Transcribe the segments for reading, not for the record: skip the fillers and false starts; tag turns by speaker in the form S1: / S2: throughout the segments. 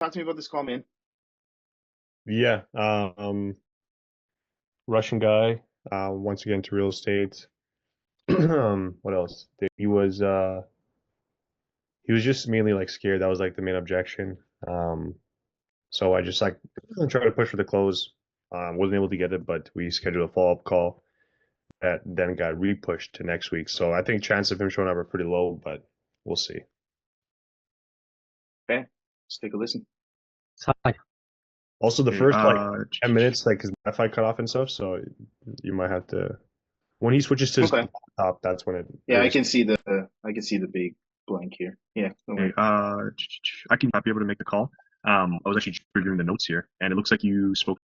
S1: Talk to me about this call, man.
S2: Yeah, Russian guy, once again to real estate. What else? He was just mainly like scared. That was like the main objection. Um, so I just like tried to push for the close. Wasn't able to get it, but we scheduled a follow-up call that then got re-pushed to next week. So I think chances of him showing up are pretty low, but we'll see.
S1: Okay, let's take a listen.
S3: Hi.
S2: Also, the
S1: Hey,
S2: first like 10 minutes, like his Wi-Fi cut off and stuff, so you might have to when he switches to his
S1: okay.
S2: laptop, that's when it
S1: Yeah,
S2: really.
S1: I can see the big blank here. Yeah, don't
S3: Hey,
S1: worry.
S3: I can be able to make the call. I was actually reviewing the notes here, and it looks like you spoke,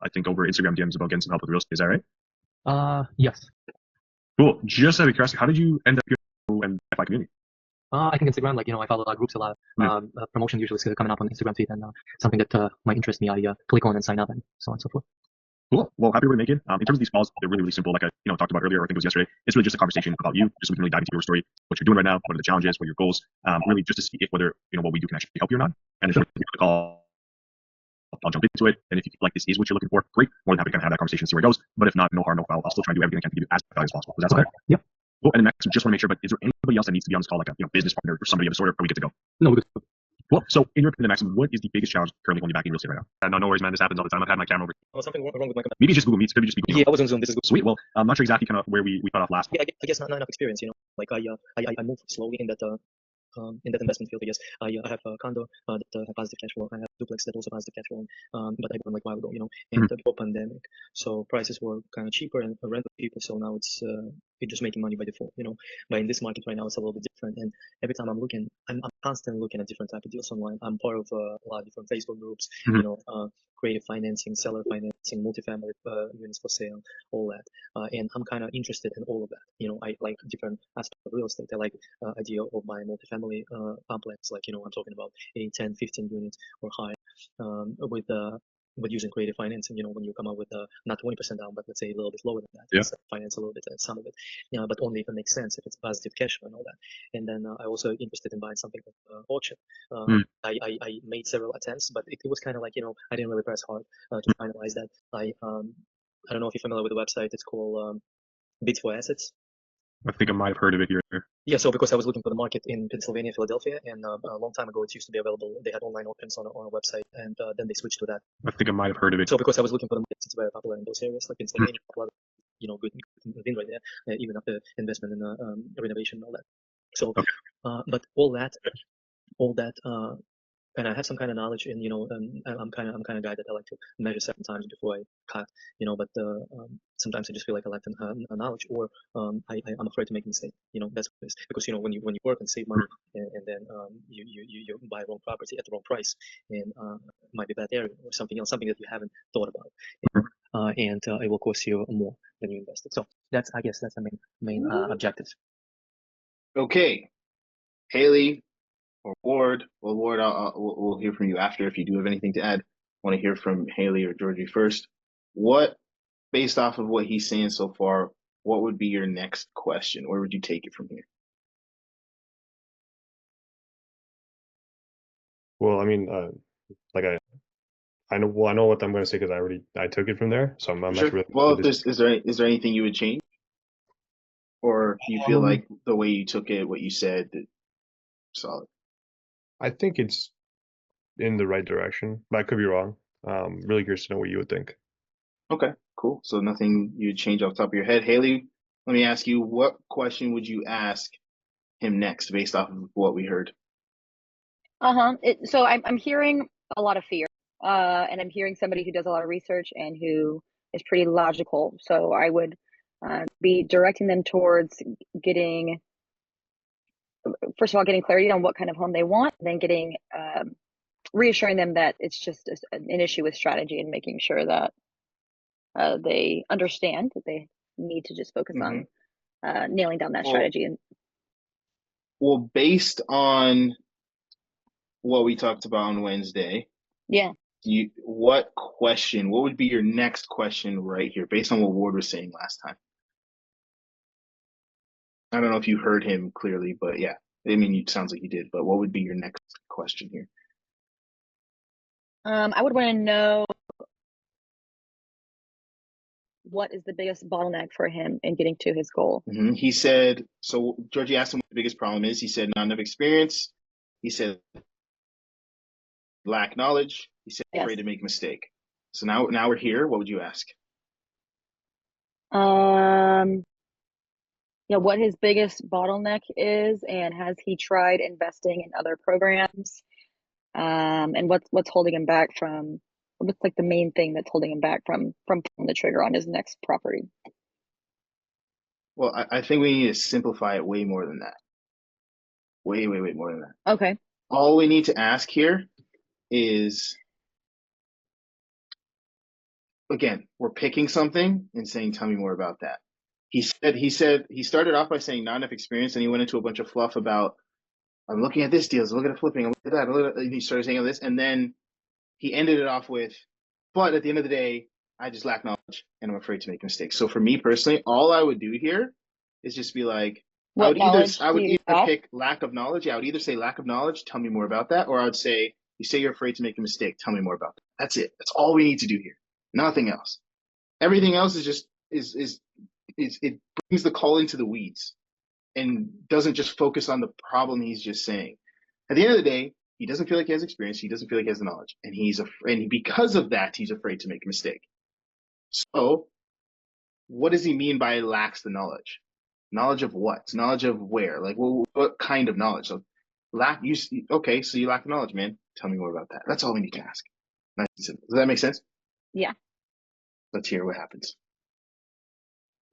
S3: I think, over Instagram DMs about getting some help with real estate. Is that right?
S4: Yes.
S3: Cool. Just out of curiosity, how did you end up here and FI community?
S4: I think Instagram, I follow groups a lot. Promotion usually is coming up on Instagram feed, and something that might interest me, I click on and sign up, and so on and so forth.
S3: Cool. Well, happy to make it. In terms of these calls, they're really, really simple. Like I, talked about earlier, or I think it was yesterday. It's really just a conversation about you, just so we can really dive into your story, what you're doing right now, what are the challenges, what are your goals, really just to see if whether what we do can actually help you or not. And if you want to call, I'll jump into it. And if you feel like this is what you're looking for, great. More than happy to kind of have that conversation, see where it goes. But if not, no harm, no foul. I'll still try and do everything I can to give you as much value as possible. Does that sound fair?
S4: Yep.
S3: Cool. And then next, just want to make sure, but is there anybody else that needs to be on this call, like a business partner or somebody of the sort, or are we good to go?
S4: No, we're good.
S3: Cool. So in your opinion, Maxim, what is the biggest challenge currently holding you back in real estate right now? No, no worries, man. This happens all the time. I've had my camera over.
S4: Oh, something wrong with my computer.
S3: Maybe it's just Google Meets. Could be just be Google.
S4: Yeah, I was on Zoom. This is good.
S3: Sweet. Well, I'm not sure exactly kind of where we cut off last.
S4: Yeah, I guess not enough experience. Like I move slowly in that investment field. I guess I have a condo that have positive cash flow. I have a duplex that also positive cash flow. But I bought them like a while ago, and before pandemic, so prices were kind of cheaper and rent cheaper. So now it's you're just making money by default. But in this market right now, it's a little bit different. And every time I'm looking, I'm constantly looking at different type of deals online. I'm part of a lot of different Facebook groups. Creative financing, seller financing, multifamily units for sale, all that. And I'm kind of interested in all of that. I like different aspects of real estate. I like idea of buying multifamily complex, like I'm talking about 8, 10, 15 units or higher, with using creative financing. When you come up with not 20% down, but let's say a little bit lower than that,
S3: Yeah.
S4: finance a little bit some of it, but only if it makes sense, if it's positive cash flow and all that. And then I also interested in buying something with auction. I made several attempts, but it was kind of like I didn't really press hard to finalize that. I don't know if you're familiar with the website. It's called Bids for Assets.
S3: I think I might have heard of it here.
S4: Yeah, so because I was looking for the market in Pennsylvania, Philadelphia, and a long time ago it used to be available. They had online options on a website, and then they switched to that.
S3: I think I might have heard of it.
S4: So because I was looking for the market, it's very popular in those areas, like Pennsylvania, a lot of, good thing right there, even after investment in renovation and all that. So, but all that, and I have some kind of knowledge, and I'm kind of guy that I like to measure certain times before I cut, but sometimes I just feel like I lack a knowledge, or I'm afraid to make a mistake. That's what it is. Because when you work and save money, and then you buy wrong property at the wrong price, and it might be a bad area or something else, something that you haven't thought about, and it will cost you more than you invested. So I guess that's the main objective.
S1: Okay, Haley or Ward. Well, Ward, we'll hear from you after if you do have anything to add. Want to hear from Haley or Georgie first. Based off of what he's saying so far, what would be your next question? Where would you take it from here?
S2: Well, I mean, like I know what I'm going to say because I took it from there, so I'm
S1: Sure.
S2: actually
S1: Well, is there anything you would change, or you feel like the way you took it, what you said, solid?
S2: I think it's in the right direction, but I could be wrong. Really curious to know what you would think.
S1: Okay, cool. So nothing you'd change off the top of your head. Haley, let me ask you, what question would you ask him next based off of what we heard?
S5: So I'm hearing a lot of fear, and I'm hearing somebody who does a lot of research and who is pretty logical. So I would be directing them towards getting, first of all, getting clarity on what kind of home they want, and then getting reassuring them that it's just an issue with strategy, and making sure that they understand that they need to just focus on nailing down that strategy.
S1: Well, based on what we talked about on Wednesday,
S5: yeah,
S1: what would be your next question right here, based on what Ward was saying last time? I don't know if you heard him clearly, but yeah, I mean, it sounds like you did. But what would be your next question here?
S5: I would want to know what is the biggest bottleneck for him in getting to his goal.
S1: He said, so Georgie asked him what the biggest problem is. He said, not enough experience. He said, lack knowledge. He said,
S5: Yes.
S1: afraid to make a mistake. So now we're here. What would you ask?
S5: Yeah, what his biggest bottleneck is, and has he tried investing in other programs? And what's holding him back from, what's like the main thing that's holding him back from pulling the trigger on his next property?
S1: Well, I think we need to simplify it way more than that. Way more than that.
S5: Okay.
S1: All we need to ask here is, again, we're picking something and saying, tell me more about that. He started off by saying not enough experience, and he went into a bunch of fluff about, I'm looking at this deal, look at flipping, look at that, and he started saying all this, and then he ended it off with, but at the end of the day, I just lack knowledge and I'm afraid to make mistakes. So for me personally, all I would do here is just be like, I would either pick lack of knowledge. Yeah, I would either say lack of knowledge, tell me more about that, or I would say, you say you're afraid to make a mistake, tell me more about that. That's it. That's all we need to do here. Nothing else. Everything else is just it brings the call into the weeds and doesn't just focus on the problem he's just saying. At the end of the day, he doesn't feel like he has experience. He doesn't feel like he has the knowledge, and because of that, he's afraid to make a mistake. So, what does he mean by lacks the knowledge? Knowledge of what? Knowledge of where? Like, what kind of knowledge? So, okay, so you lack the knowledge, man. Tell me more about that. That's all we need to ask. Nice and simple. Does that make sense?
S5: Yeah.
S1: Let's hear what happens.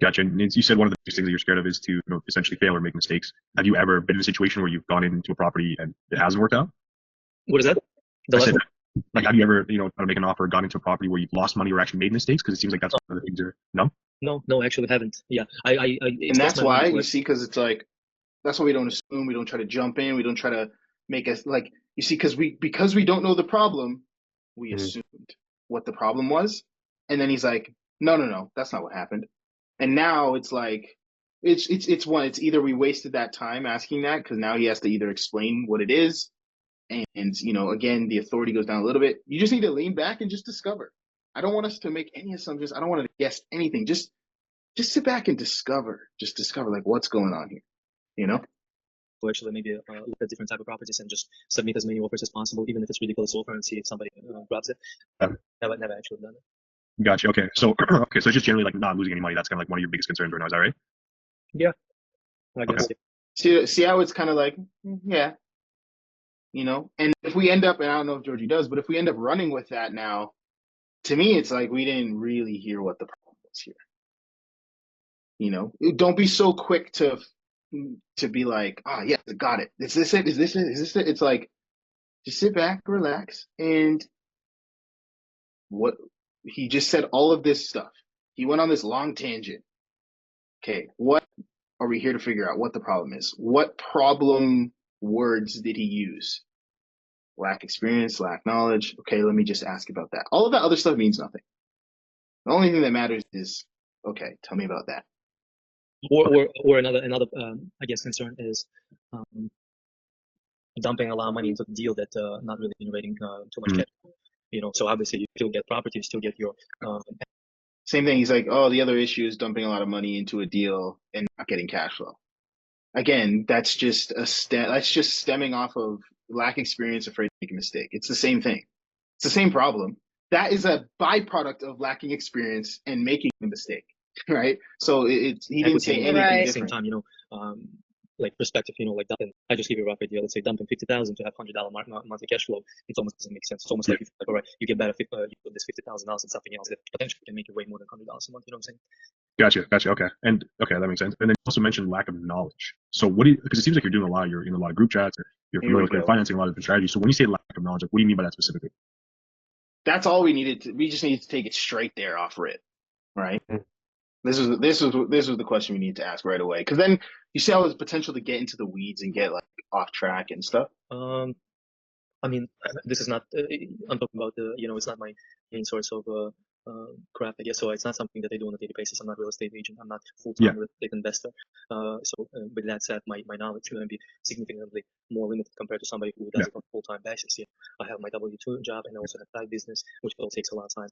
S3: Gotcha. And you said one of the biggest things that you're scared of is to essentially fail or make mistakes. Have you ever been in a situation where you've gone into a property and it hasn't worked out?
S4: What is that?
S3: Like, have you ever, trying to make an offer, gone into a property where you've lost money or actually made mistakes? Because it seems like that's one of the things
S4: No, actually haven't. Yeah,
S1: and that's why you see, because it's like, that's why we don't assume, we don't try to jump in, we don't try to make us like, you see, because we don't know the problem, we assumed what the problem was, and then he's like, no, that's not what happened, and now it's like, it's either we wasted that time asking that because now he has to either explain what it is. And, again, the authority goes down a little bit. You just need to lean back and just discover. I don't want us to make any assumptions. I don't want to guess anything. Just sit back and discover. Just discover, like, what's going on here,
S4: So actually maybe look at different type of properties and just submit as many offers as possible, even if it's ridiculous offer, and see if somebody grabs it. Never actually done it.
S3: Gotcha. Okay. So it's just generally like not losing any money. That's kind of like one of your biggest concerns right now. Is that right?
S4: Yeah. I guess.
S1: See how it's kind of like, yeah. And if we end up, and I don't know if Georgie does, but if we end up running with that now, to me, it's like we didn't really hear what the problem was here. Don't be so quick to be like, yeah, got it. Is this it? Is this it? Is this it? It's like, just sit back, relax, and what he just said, all of this stuff. He went on this long tangent. Okay, what are we here to figure out? What the problem is? What problem words did he use? Lack experience, lack knowledge. Okay, let me just ask about that. All of that other stuff means nothing. The only thing that matters is, okay, tell me about that.
S4: Or another I guess concern is dumping a lot of money into the deal that not really generating too much cash. So obviously you still get property, you still get your
S1: same thing. He's like, oh, the other issue is dumping a lot of money into a deal and not getting cash flow. Again, that's just stemming off of lack experience, afraid to make a mistake. It's the same thing. It's the same problem. That is a byproduct of lacking experience and making a mistake, right? So he didn't say anything
S5: Right.
S4: At the same time, like perspective, like dumping. I just give you a rough idea. Let's say dumping $50,000 to have $100 monthly cash flow. It almost doesn't make sense. It's almost like all right, you get better. You put this $50,000 in something else that potentially can make you way more than $100 a month. You know what I'm saying?
S3: Gotcha. Okay. And okay, that makes sense. And then you also mentioned lack of knowledge. So because it seems like you're doing a lot. You're in a lot of group chats. You're familiar with financing, a lot of different strategies. So when you say lack of knowledge, like, what do you mean by that specifically?
S1: That's all we needed. We just needed to take it straight there off rip, right? This was the question we need to ask right away, because then you see how there's potential to get into the weeds and get like off track and stuff.
S4: I mean, this is not. I'm talking about it's not my main source of craft, I guess. So it's not something that I do on a daily basis. I'm not a real estate agent. I'm not
S3: Yeah.
S4: full-time real estate investor. So with that said, my knowledge is going to be significantly more limited compared to somebody who does
S3: Yeah.
S4: it on a full-time basis. Yeah, I have my W-2 job and I also have side business, which all takes a lot of time.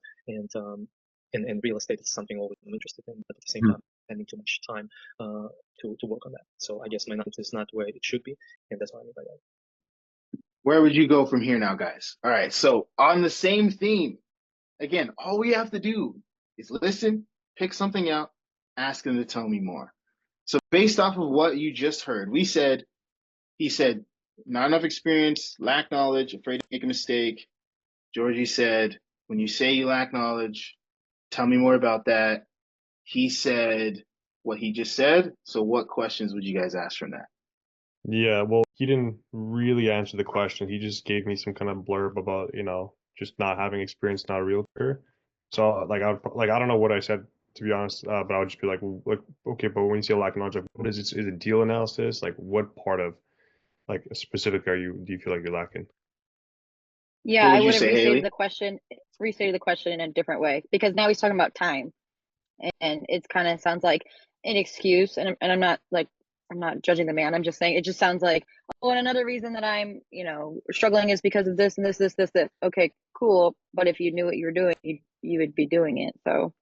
S4: And real estate is something always I'm interested in, but at the same time, spending too much time to work on that. So I guess my knowledge is not where it should be, and that's what I mean by that.
S1: Where would you go from here now, guys? All right, so on the same theme, again, all we have to do is listen, pick something out, ask them to tell me more. So based off of what you just heard, he said, not enough experience, lack knowledge, afraid to make a mistake. Georgie said, when you say you lack knowledge, tell me more about that. He said what he just said. So what questions would you guys ask from that?
S2: Yeah, well, he didn't really answer the question. He just gave me some kind of blurb about, just not having experience, not a realtor. So I don't know what I said to be honest, but I would just be like, okay, but when you say lack of knowledge, what is it? Is it deal analysis? Like, what part of specific do you feel like you're lacking?
S5: Yeah,
S1: What
S5: I
S1: would you
S5: would have
S1: say, Haley?
S5: restated the question in a different way because now he's talking about time, and it kind of sounds like an excuse. And I'm not I'm not judging the man. I'm just saying it just sounds like, oh, and another reason that I'm struggling is because of this and this. Okay, cool. But if you knew what you were doing, you would be doing it. So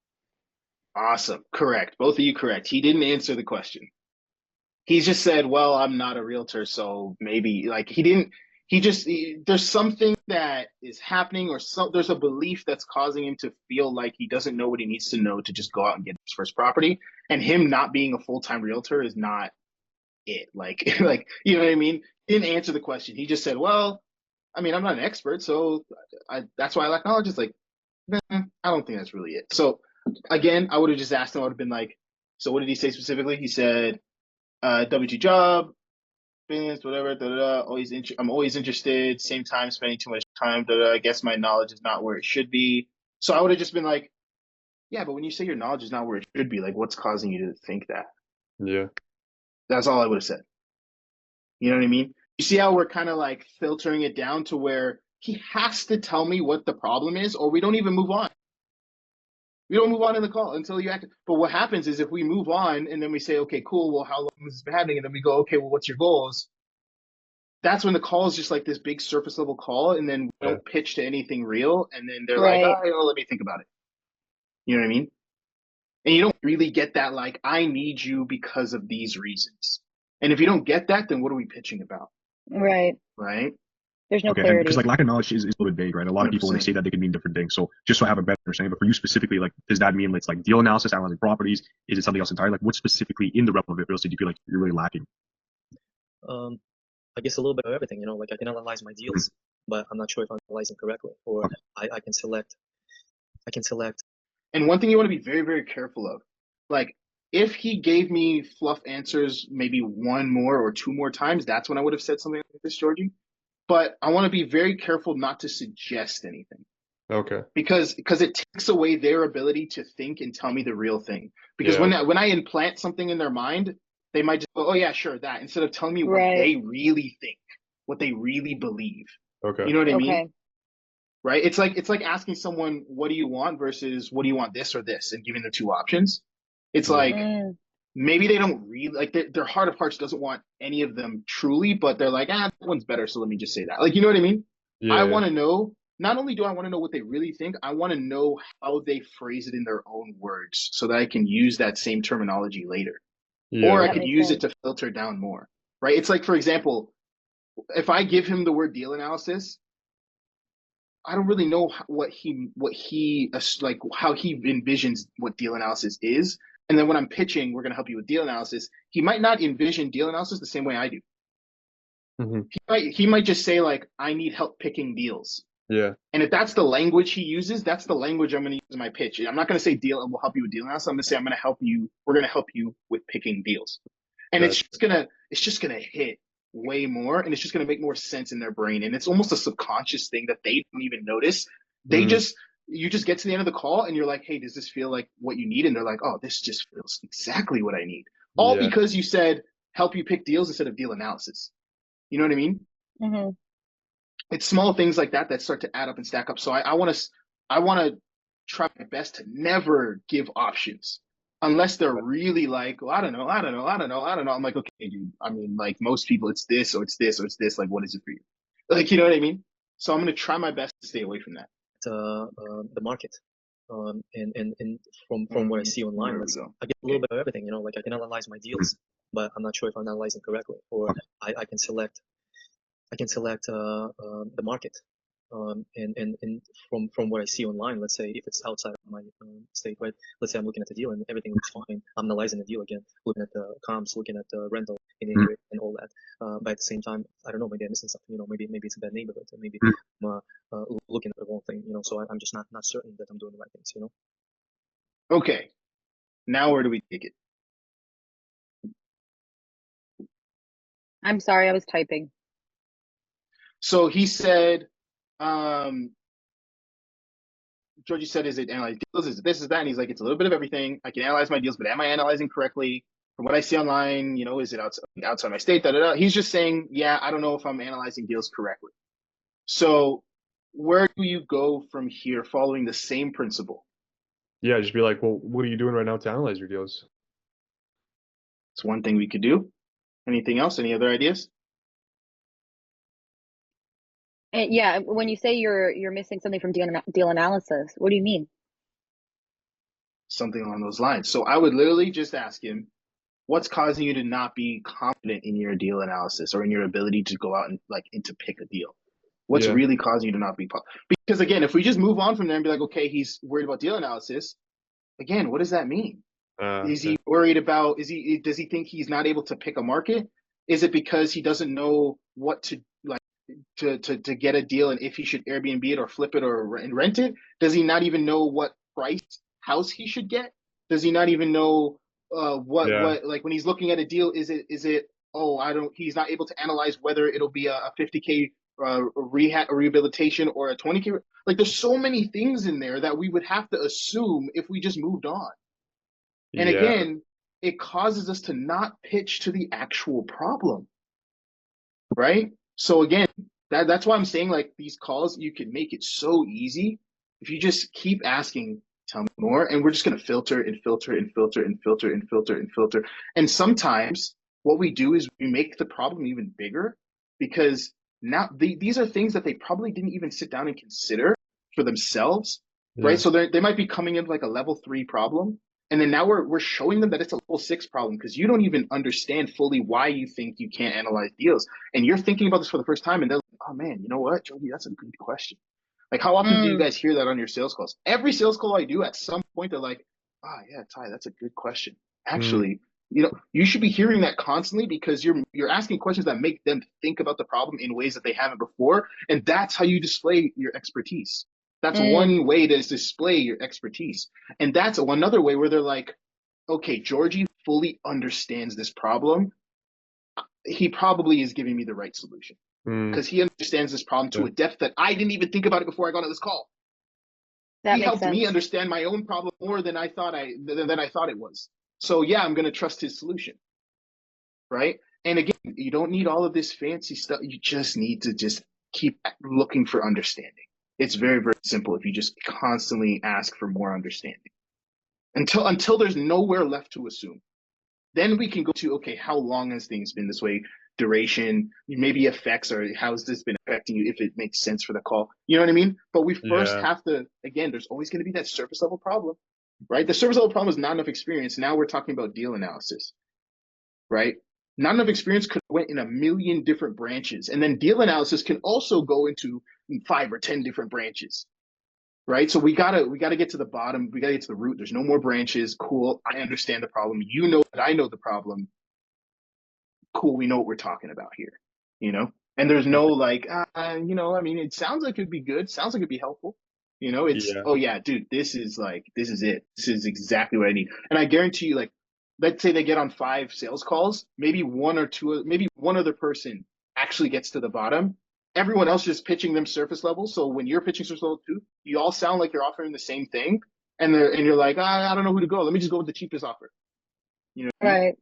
S1: Awesome. Correct. Both of you correct. He didn't answer the question. He just said, well, I'm not a realtor, so maybe there's something that is happening or there's a belief that's causing him to feel like he doesn't know what he needs to know to just go out and get his first property. And him not being a full-time realtor is not it. Like, you know what I mean? He didn't answer the question. He just said, well, I mean, I'm not an expert, so that's why I lack knowledge. It's like, I don't think that's really it. So again, I would have just asked him, I would have been like, so what did he say specifically? He said, W2 job, business, whatever, da, da, da, I'm always interested, same time, spending too much time, da, da, I guess my knowledge is not where it should be. So I would have just been like, yeah, but when you say your knowledge is not where it should be, like what's causing you to think that?
S2: Yeah.
S1: That's all I would have said. You know what I mean? You see how we're kind of like filtering it down to where he has to tell me what the problem is, or we don't even move on. We don't move on in the call until you act. But what happens is if we move on and then we say, okay, cool, well, how long has this been happening? And then we go, okay, well, what's your goals? That's when the call is just like this big surface level call, and then we don't pitch to anything real. And then they're like,
S5: right,
S1: oh, let me think about it. You know what I mean? And you don't really get that, like, I need you because of these reasons. And if you don't get that, then what are we pitching about?
S5: right.
S1: Right?
S5: There's no
S3: Okay, and because
S5: clarity.
S3: like lack of knowledge is a little bit vague, right? A lot of people when they
S1: 100%.
S3: say that they can mean different things. So just so I have a better understanding, but for you specifically, like does that mean it's like deal analysis, analyzing properties? Is it something else entirely? Like what specifically in the realm of real estate do you feel like you're really lacking?
S4: I guess a little bit of everything. Like I can analyze my deals, but I'm not sure if I'm analyzing correctly, or
S3: Okay.
S4: I can select.
S1: And one thing you want to be very, very careful of, like, if he gave me fluff answers maybe one more or two more times, that's when I would have said something like this, Georgie. But I want to be very careful not to suggest anything.
S2: Okay.
S1: Because it takes away their ability to think and tell me the real thing. Because
S2: Yeah.
S1: when I implant something in their mind, they might just go, oh yeah, sure, that, instead of telling me what
S5: Right.
S1: they really think, what they really believe.
S2: Okay.
S1: You know what I mean?
S5: Okay.
S1: Right? It's like asking someone, what do you want versus what do you want, this or this, and giving them two options. It's like maybe they don't really like their heart of hearts doesn't want any of them truly, but they're like, that one's better, so let me just say that. Like, you know what I mean? I
S2: Yeah.
S1: want to know, not only do I want to know what they really think, I want to know how they phrase it in their own words so that I can use that same terminology later.
S2: Yeah.
S1: Or I
S5: That
S1: could
S5: makes
S1: use
S5: sense.
S1: it to filter down more. Right? It's like, for example, if I give him the word deal analysis, I don't really know what he like how he envisions what deal analysis is. And then when I'm pitching, we're going to help you with deal analysis. He might not envision deal analysis the same way I do. He might just say like, I need help picking deals.
S2: Yeah.
S1: And if that's the language he uses, that's the language I'm going to use in my pitch. I'm not going to say deal and we'll help you with deal analysis. I'm going to say we're going to help you with picking deals. And
S2: Gotcha.
S1: it's just gonna hit way more, and it's just gonna make more sense in their brain. And it's almost a subconscious thing that they don't even notice. You just get to the end of the call and you're like, hey, does this feel like what you need? And they're like, oh, this just feels exactly what I need. All
S2: Yeah.
S1: because you said help you pick deals instead of deal analysis. You know what I mean?
S5: Mm-hmm.
S1: It's small things like that that start to add up and stack up. So I want to try my best to never give options unless they're really like, well, I don't know. I'm like, okay, dude. I mean, like most people, it's this or it's this or it's this. Like, what is it for you? Like, you know what I mean? So I'm gonna try my best to stay away from that.
S4: The market. And from what I see online,
S1: There we go.
S4: I get a little bit of everything, like I can analyze my deals, but I'm not sure if I'm analyzing correctly, or I can select the market. And from what I see online, let's say if it's outside of my state, right? Let's say I'm looking at the deal and everything looks fine. I'm analyzing the deal again, looking at the comps, looking at the rental and and all that. But at the same time, I don't know, maybe I'm missing something. Maybe it's a bad neighborhood, or maybe I'm looking at the wrong thing. So I'm just not certain that I'm doing the right things.
S1: Okay. Now where do we take it?
S5: I'm sorry, I was typing.
S1: So he said, Georgie said, is it analyze deals? Is it this, is that? And he's like, it's a little bit of everything. I can analyze my deals, but am I analyzing correctly? From what I see online, is it outside my state? Da, da, da. He's just saying, yeah, I don't know if I'm analyzing deals correctly. So where do you go from here following the same principle?
S2: Yeah, just be like, well, what are you doing right now to analyze your deals?
S1: It's one thing we could do. Anything else? Any other ideas?
S5: And yeah, when you say you're missing something from deal analysis, what do you mean?
S1: Something along those lines. So I would literally just ask him, what's causing you to not be confident in your deal analysis or in your ability to go out and to pick a deal? What's really causing you to not be because again, if we just move on from there and be like, okay, he's worried about deal analysis, again, what does that mean? Is he worried about, does he think he's not able to pick a market? Is it because he doesn't know what to like to get a deal and if he should Airbnb it or flip it or rent it? Does he not even know what price house he should get? Does he not even know what like when he's looking at a deal, is it he's not able to analyze whether it'll be a 50K rehabilitation or a 20K? Like there's so many things in there that we would have to assume if we just moved on. And again, it causes us to not pitch to the actual problem, right? So again, that's why I'm saying like these calls, you can make it so easy if you just keep asking, tell me more, and we're just going to filter and filter and filter and filter and filter and filter. And sometimes what we do is we make the problem even bigger because now these are things that they probably didn't even sit down and consider for themselves, right? So they might be coming in like a level 3 problem. And then now we're showing them that it's a level 6 problem because you don't even understand fully why you think you can't analyze deals. And you're thinking about this for the first time and they're like, oh man, you know what, Joey, that's a good question. Like how often do you guys hear that on your sales calls? Every sales call I do, at some point they're like, yeah, Ty, that's a good question. Actually, you should be hearing that constantly because you're asking questions that make them think about the problem in ways that they haven't before. And that's how you display your expertise. That's one way to display your expertise. And that's another way where they're like, okay, Georgie fully understands this problem. He probably is giving me the right solution because he understands this problem to a depth that I didn't even think about it before I got on this call. He helped me understand my own problem more than I thought it was. So yeah, I'm going to trust his solution. Right. And again, you don't need all of this fancy stuff. You just need to just keep looking for understanding. It's very, very simple if you just constantly ask for more understanding until there's nowhere left to assume. Then we can go to, okay, how long has things been this way? Duration, maybe effects, or how's this been affecting you if it makes sense for the call? You know what I mean? But we first have to, again, there's always going to be that surface level problem, right? The surface level problem is not enough experience. Now we're talking about deal analysis, right? Not enough experience could have went in a million different branches. And then deal analysis can also go into 5 or 10 different branches, right? So we gotta get to the bottom. We gotta get to the root. There's no more branches. Cool. I understand the problem. You know that I know the problem. Cool. We know what we're talking about here, and there's no like, I mean, it sounds like it'd be good. Sounds like it'd be helpful. It's, oh yeah, dude, this is it. This is exactly what I need. And I guarantee you, like, let's say they get on 5 sales calls, maybe one other person actually gets to the bottom. Everyone else just pitching them surface level. So when you're pitching surface level too, you all sound like you're offering the same thing. And you're like, I don't know who to go. Let me just go with the cheapest offer.
S5: Right.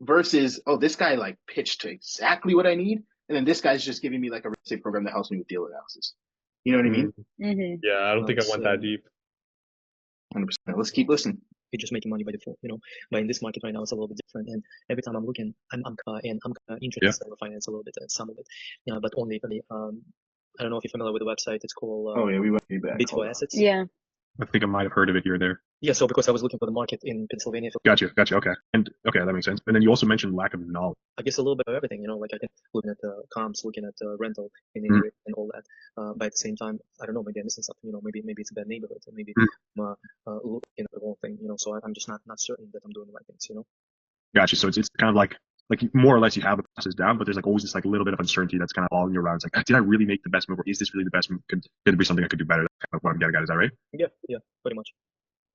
S1: Versus, oh, this guy like pitched to exactly what I need. And then this guy's just giving me like a real estate program that helps me with deal analysis. You know what I mean?
S5: Mm-hmm.
S2: Yeah, I don't think I went that deep.
S1: 100%. Let's keep listening.
S4: You're just making money by default, But in this market right now, it's a little bit different. And every time I'm looking, I'm interested in seller finance a little bit, some of it, but only. I don't know if you're familiar with the website. It's called
S1: Oh yeah, we went way back.
S4: Beautiful Assets.
S5: Yeah.
S3: I think I might have heard of it here or there.
S4: Yeah, so because I was looking for the market in Pennsylvania.
S3: Gotcha. Okay. And okay, that makes sense. And then you also mentioned lack of knowledge.
S4: I guess a little bit of everything, like I can looking at the comps, looking at rental in India and all that. But at the same time, I don't know, maybe I'm missing something, maybe it's a bad neighborhood, and maybe I'm looking at the wrong thing, so I'm just not certain that I'm doing the right things,
S3: Gotcha. So it's kind of like more or less you have the process down, but there's like always this like little bit of uncertainty that's kind of following you around. It's like, did I really make the best move, or is this really the best move? Could there be something I could do better? That's kind of what I'm getting at. Is that right?
S4: Yeah, pretty much.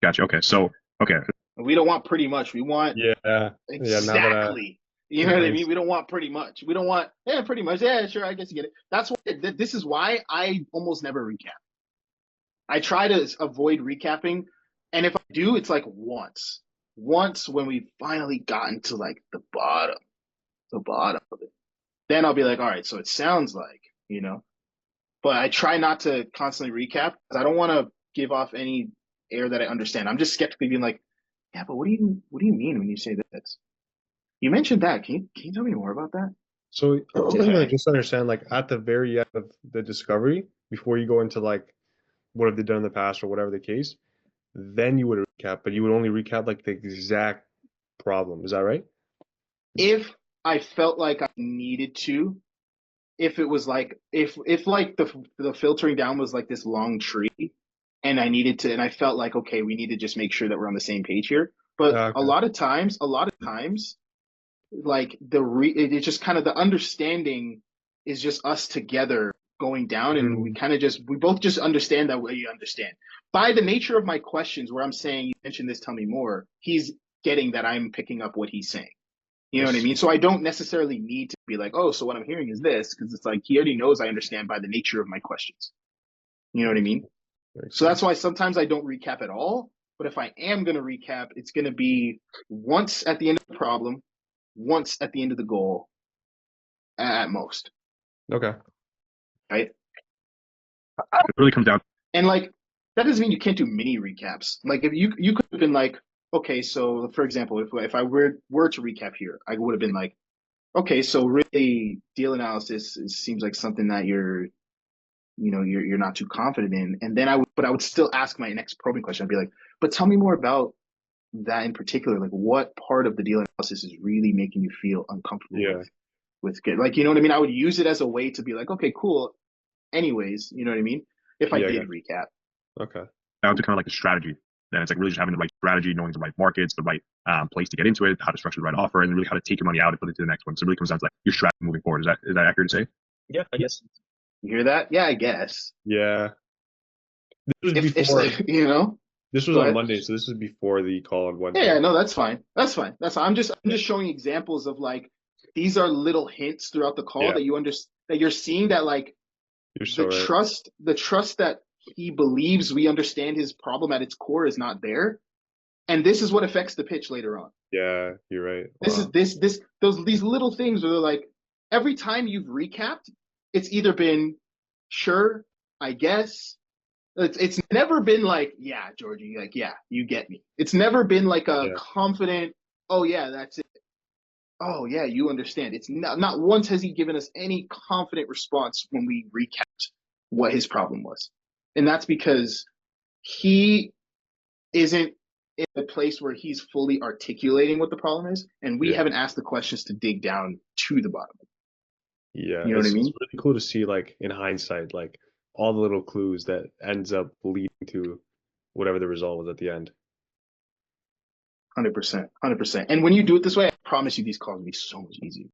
S3: Gotcha. Okay. So okay.
S1: We don't want pretty much. We want
S2: Yeah.
S1: exactly. You know what I mean? We don't want pretty much. We don't want pretty much. Yeah, sure. I guess you get it. That's why. This is why I almost never recap. I try to avoid recapping, and if I do, it's like once when we've finally gotten to like the bottom of it. Then I'll be like, all right, so it sounds like, but I try not to constantly recap because I don't want to give off any air that I understand. I'm just skeptically being like, yeah, but what do you mean when you say this? You mentioned that. Can you tell me more about that?
S2: So just understand, like at the very end of the discovery, before you go into like what have they done in the past or whatever the case, then you would recap, but you would only recap like the exact problem. Is that right?
S1: If I felt like I needed to, if it was like if like the filtering down was like this long tree, and I needed to, and I felt like, okay, we need to just make sure that we're on the same page here. But
S2: Okay.
S1: a lot of times, like it's just kind of the understanding is just us together going down, and we both just understand that way. You understand by the nature of my questions, where I'm saying, you mentioned this, tell me more. He's getting that I'm picking up what he's saying. You know what I mean? So I don't necessarily need to be like, oh, so what I'm hearing is this, because it's like he already knows I understand by the nature of my questions. You know what I mean? So that's why sometimes I don't recap at all. But if I am going to recap, it's going to be once at the end of the problem, once at the end of the goal, at most.
S2: Okay.
S1: Right?
S3: It really comes down.
S1: And like, that doesn't mean you can't do mini recaps. Like if you could have been like, okay, so for example, if I were to recap here, I would have been like, okay, so really deal analysis seems like something that you're not too confident in. And then I would still ask my next probing question. I'd be like, but tell me more about that in particular. Like what part of the deal analysis is really making you feel uncomfortable with good? Like, you know what I mean? I would use it as a way to be like, okay, cool. Anyways, you know what I mean? If I did recap.
S2: Okay.
S3: Down to kind of like the strategy. Then it's like really just having the right strategy, knowing the right markets, the right place to get into it, how to structure the right offer, and really how to take your money out and put it to the next one. So it really comes down to like your strategy moving forward. Is that accurate to say?
S4: Yeah, I guess.
S1: You hear that? Yeah, I guess.
S2: Yeah. This was before, This was on Monday, so this is before the call on Wednesday.
S1: Yeah, no, that's fine. I'm just showing examples of like these are little hints throughout the call that you understand, that you're seeing that like the trust that he believes we understand his problem at its core is not there, and this is what affects the pitch later on.
S2: Yeah, you're right.
S1: These little things where they're like every time you've recapped, it's either been sure, I guess. It's never been like, yeah, Georgie, like, yeah, you get me. It's never been like a confident, oh yeah, that's it. Oh yeah, you understand. It's not once has he given us any confident response when we recapped what his problem was. And that's because he isn't in a place where he's fully articulating what the problem is, and we haven't asked the questions to dig down to the bottom.
S2: Yeah,
S1: you know what I mean?
S2: It's really cool to see, like in hindsight, like all the little clues that ends up leading to whatever the result was at the end.
S1: 100%. And when you do it this way, I promise you these calls will be so much easier.